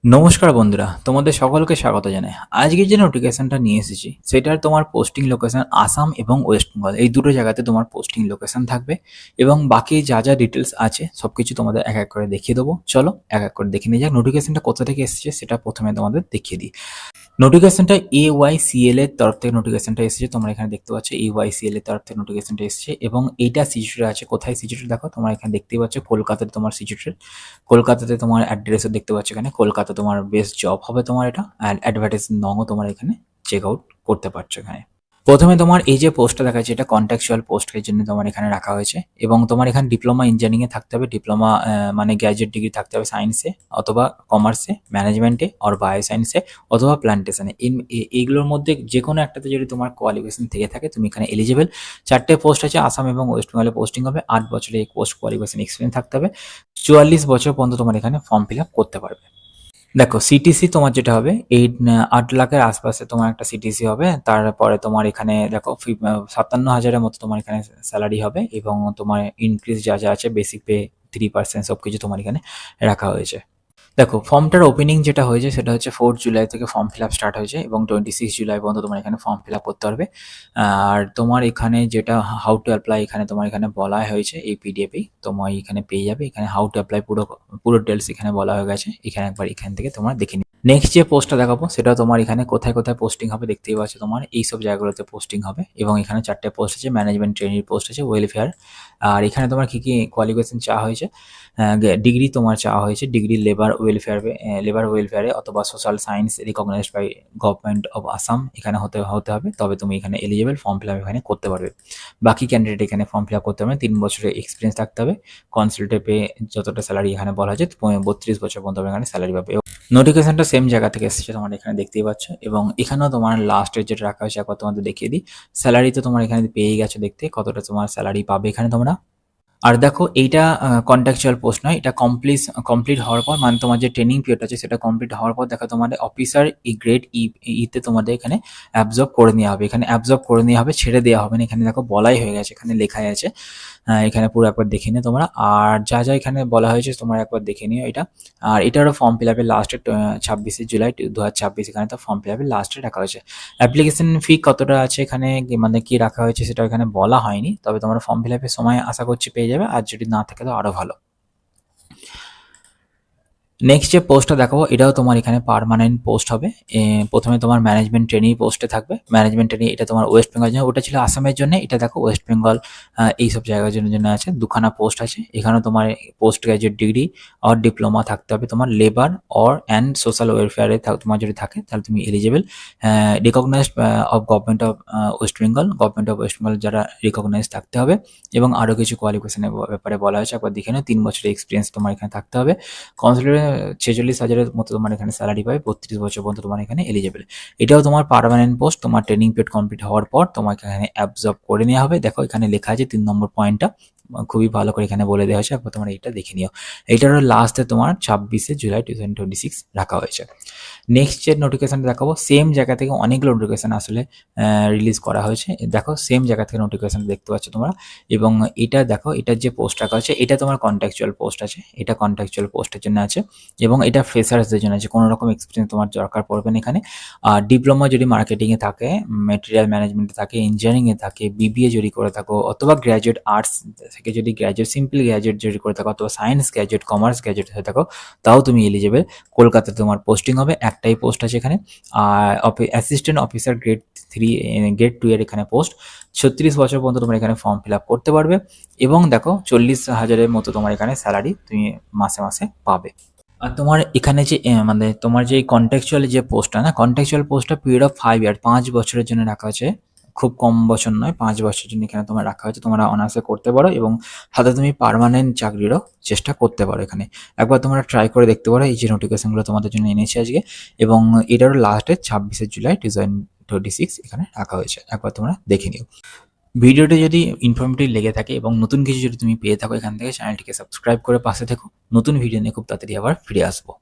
নমস্কার বন্ধুরা, তোমাদের সকলকে স্বাগত জানাই। আজকে যে নোটিফিকেশনটা নিয়ে এসেছি সেটার তোমার পোস্টিং লোকেশন আসাম এবং ওয়েস্ট বেঙ্গল এই দুটো জায়গাতে তোমার পোস্টিং লোকেশন থাকবে এবং বাকি যা যা ডিটেলস আছে সবকিছু তোমাদের এক এক করে দেখিয়ে দেবো। চলো এক এক করে দেখে নিয়ে যাক নোটিফিকেশনটা কোথা থেকে এসেছে সেটা প্রথমে তোমাদের দেখিয়ে দিই। নোটিফিকেশনটা AYCL এর তরফ থেকে নোটিফিকেশনটা এসেছে, তোমরা এখানে দেখতে পাচ্ছ AYCL এর তরফ থেকে নোটিফিকেশনটা এসেছে এবং এইটা সিচুয়েটেড আছে কোথায় সিচুয়েটেড দেখো, তোমরা এখানে দেখতেই পাচ্ছ কলকাতাতে তোমার সিচুয়েটেড। কলকাতাতে তোমার অ্যাড্রেসও দেখতে পাচ্ছ, এখানে কলকাতা তোমার বেস্ট জব হবে তোমার এটা, অ্যান্ড অ্যাডভার্টাইজ নংও তোমার এখানে চেক আউট করতে পারছো এখানে। প্রথমে তোমার এই যে পোস্টটা দেখা যাচ্ছে এটা কন্ট্রাকচুয়াল পোস্টের জন্য তোমার এখানে রাখা হয়েছে এবং তোমার এখানে ডিপ্লোমা ইঞ্জিনিয়ারিং এ থাকতে হবে, ডিপ্লোমা মানে গ্র্যাজুয়েট ডিগ্রি থাকতে হবে সায়েন্সে অথবা কমার্সে, ম্যানেজমেন্টে আর বায়ো সায়েন্সে অথবা প্ল্যান্টেশনে। এইগুলোর মধ্যে যে কোনো একটাতে যদি তোমার কোয়ালিফিকেশন থেকে থাকে তুমি এখানে এলিজিবল। 4টে পোস্ট আছে, আসাম এবং ওয়েস্ট বেঙ্গলে পোস্টিং হবে। 8 বছরের এই পোস্ট কোয়ালিফিকেশন এক্সপিরিয়েন্স থাকতে হবে। 44 বছর পর্যন্ত তোমার এখানে ফর্ম ফিল আপ করতে পারবে। দেখো সিটিসি তোমার যেটা হবে এই 8 লাখের আশপাশে তোমার একটা সিটিসি হবে। তারপরে তোমার এখানে দেখো 57,000-এর মতো তোমার এখানে স্যালারি হবে এবং তোমার ইনক্রিজ যা যা আছে বেসিক পে 3% সবকিছু তোমার এখানে রাখা হয়েছে। দেখো ফর্মটার ওপেনিং যেটা হয়েছে সেটা হচ্ছে 4 জুলাই থেকে ফর্ম ফিল আপ স্টার্ট হয়েছে এবং 26 জুলাই পর্যন্ত তোমার এখানে ফর্ম ফিল আপ করতে পারবে। আর তোমার এখানে যেটা হাউ টু অ্যাপ্লাই এখানে তোমার এখানে বলা হয়েছে এই পিডিএফেই তোমার এখানে পেয়ে যাবে। এখানে হাউ টু অ্যাপ্লাই পুরো পুরো ডিটেলস এখানে বলা হয়ে গেছে, এখানে একবার এখান থেকে তোমরা দেখে নিও। নেক্সট যে পোস্টটা দেখাবো সেটা তোমার এখানে কোথায় কোথায় পোস্টিং হবে দেখতেই পাচ্ছ, তোমার এইসব জায়গাগুলোতে পোস্টিং হবে এবং এখানে 4টে পোস্ট আছে, ম্যানেজমেন্ট ট্রেনির পোস্ট আছে, ওয়েলফেয়ার। আর এখানে তোমার কি কি কোয়ালিফিকেশন চাওয়া হয়েছে, ডিগ্রি তোমার চাওয়া হয়েছে, ডিগ্রি লেবার ওয়েলফেয়ারে অথবা social science recognised by government of Assam এখানে হতে হবে, তবে তুমি এখানে এলিজিবল ফর্ম ফিল আপ এখানে করতে পারবে। বাকি ক্যান্ডিডেট এখানে ফর্ম ফিল আপ করতে পারবে। 3 বছরের এক্সপিরিয়েন্স থাকতে হবে। কনসালটেন্ট পে যতটা স্যালারি এখানে বলা হয়েছে 32 বছর পর্যন্ত এখানে স্যালারি পাবে। নোটিফিকেশনটা সেম জায়গা থেকে এসেছে, তোমার এখানে দেখতেই পাচ্ছ এবং এখানেও তোমার লাস্টের যেটা রাখা হয়েছে একবার তোমাদের দেখিয়ে দিই। স্যালারি তো তোমার এখানে পেয়ে গেছো দেখতে কতটা তোমার স্যালারি পাবে এখানে তোমরা। আর দেখো এইটা কন্ট্রাকচুয়াল পোস্ট নয়, এটা কমপ্লিট হওয়ার পর মানে তোমার যে ট্রেনিং পিরিয়ড আছে সেটা কমপ্লিট হওয়ার পর দেখো তোমাদের অফিসার গ্রেড ইতে তোমাদের এখানে অ্যাবজর্ব করে নেওয়া হবে। এখানে অ্যাবজর্ব করে নেওয়া হবে, ছেড়ে দেওয়া হবে না। এখানে দেখো বলাই হয়ে গেছে, এখানে লেখাই আছে। এখানে পুরো একবার দেখে নিও তোমরা। আর যা যা এখানে বলা হয়েছে তোমরা একবার দেখে নিও এটা। আর এটারও ফর্ম ফিল আপের লাস্টে 26 জুলাই 2026 এখানে তো ফর্ম ফিল আপের লাস্টে রাখা হয়েছে। অ্যাপ্লিকেশন ফি কতটা আছে এখানে মানে কি রাখা হয়েছে সেটা এখানে বলা হয়নি, তবে তোমরা ফর্ম ফিল আপের সময় আশা করছি পেয়ে যাবে, আর যদি না থাকে তো আরও ভালো। নেক্সট যে পোস্টটা দেখাবো এটাও তোমার এখানে পার্মানেন্ট পোস্ট হবে। প্রথমে তোমার ম্যানেজমেন্ট ট্রেনিং পোস্টে থাকবে। ম্যানেজমেন্ট ট্রেনিং এটা তোমার ওয়েস্ট বেঙ্গল জন্য, ওটা ছিল আসামের জন্য, এটা দেখো ওয়েস্ট বেঙ্গল এইসব জায়গার জন্য আছে। দুখানা পোস্ট আছে এখানে। তোমার post graduate degree or diploma থাকতে হবে তোমার লেবার অর অ্যান্ড সোশ্যাল ওয়েলফেয়ারে তোমার যদি থাকে তাহলে তুমি eligible. Recognised of government of government of West Bengal যারা রিকগনাইজ থাকতে হবে এবং আরও কিছু কোয়ালিফিকেশনের ব্যাপারে বলা হয়েছে একবার দেখে নাও। 3 বছরের এক্সপিরিয়েন্স তোমার এখানে থাকতে হবে। কনসালটেন্ট 46,000-এর মতো তোমার এখানে স্যালারি পাবে। 32 বছর পর্যন্ত তোমার এখানে এলিজিবল। এটাও তোমার পার্মানেন্ট পোস্ট। তোমার ট্রেনিং পিরিয়ড কমপ্লিট হওয়ার পর তোমাকে এখানে অ্যাবজর্ব করে নেওয়া হবে। দেখো এখানে লেখা আছে 3 নম্বর পয়েন্টটা খুবই ভালো করে এখানে বলে দেওয়া হয়েছে, একবার তোমরা এটা দেখে নিও। এটারও লাস্টে তোমার 26 জুলাই 2026 রাখা হয়েছে। নেক্সট যে নোটিফিকেশনটা দেখাবো সেম জায়গা থেকে অনেকগুলো নোটিফিকেশন আসলে রিলিজ করা হয়েছে। দেখো সেম জায়গা থেকে নোটিফিকেশন দেখতে পাচ্ছ তোমরা এবং এটা দেখো এটার যে পোস্ট রাখা হয়েছে এটা তোমার কন্ট্রাকচুয়াল পোস্ট আছে, এটা কন্ট্রাকচুয়াল পোস্টের জন্য আছে এবং এটা ফ্রেশার্সদের জন্য আছে, কোনো রকম এক্সপিরিয়েন্স তোমার দরকার পড়বে না এখানে। আর ডিপ্লোমা যদি মার্কেটিংয়ে থাকে, মেটেরিয়াল ম্যানেজমেন্টে থাকে, ইঞ্জিনিয়ারিংয়ে থাকে, বিবিএ যদি করে থাকো অথবা গ্র্যাজুয়েট আর্টস থেকে যদি সিম্পল গ্র্যাজুয়েট যদি করে থাকো অথবা সায়েন্স গ্র্যাজুয়েট, কমার্স গ্র্যাজুয়েট হয়ে থাকো তাও তুমি এলিজিবল। কলকাতাতে তোমার পোস্টিং হবে, একটাই পোস্ট আছে এখানে। আর অ্যাসিস্ট্যান্ট অফিসার গ্রেড 2 এর এখানে পোস্ট। 36 বছর পর্যন্ত তোমার এখানে ফর্ম ফিল আপ করতে পারবে এবং দেখো 40,000-এর মতো তোমার এখানে স্যালারি তুমি মাসে মাসে পাবে। আর তোমার এখানে যে মানে তোমার যে কন্ট্রাকচুয়াল যে পোস্টটা না, কন্ট্রাকচুয়াল পোস্টটা পিরিয়ড অফ 5 ইয়ার 5 বছরের জন্য রাখা আছে। খুব কম বছর নয়, 5 বছরের জন্য এখানে তোমার রাখা হয়েছে। তোমরা অনার্সে করতে পারো এবং সাথে তুমি পার্মানেন্ট চাকরিরও চেষ্টা করতে পারো এখানে। একবার তোমরা ট্রাই করে দেখতে পারো এই যে নোটিফিকেশনগুলো তোমাদের জন্য এনেছি আজকে এবং এটারও লাস্টে 26 জুলাই 2026 এখানে রাখা হয়েছে, একবার তোমরা দেখে নিও। ভিডিওটি যদি ইনফরমেটিভ লেগে থাকে এবং নতুন কিছু যদি তুমি পেয়ে থাকো এখান থেকে চ্যানেলটিকে সাবস্ক্রাইব করে পাশে থেকো। নতুন ভিডিও নিয়ে খুব তাড়াতাড়ি আবার ফিরে আসবো।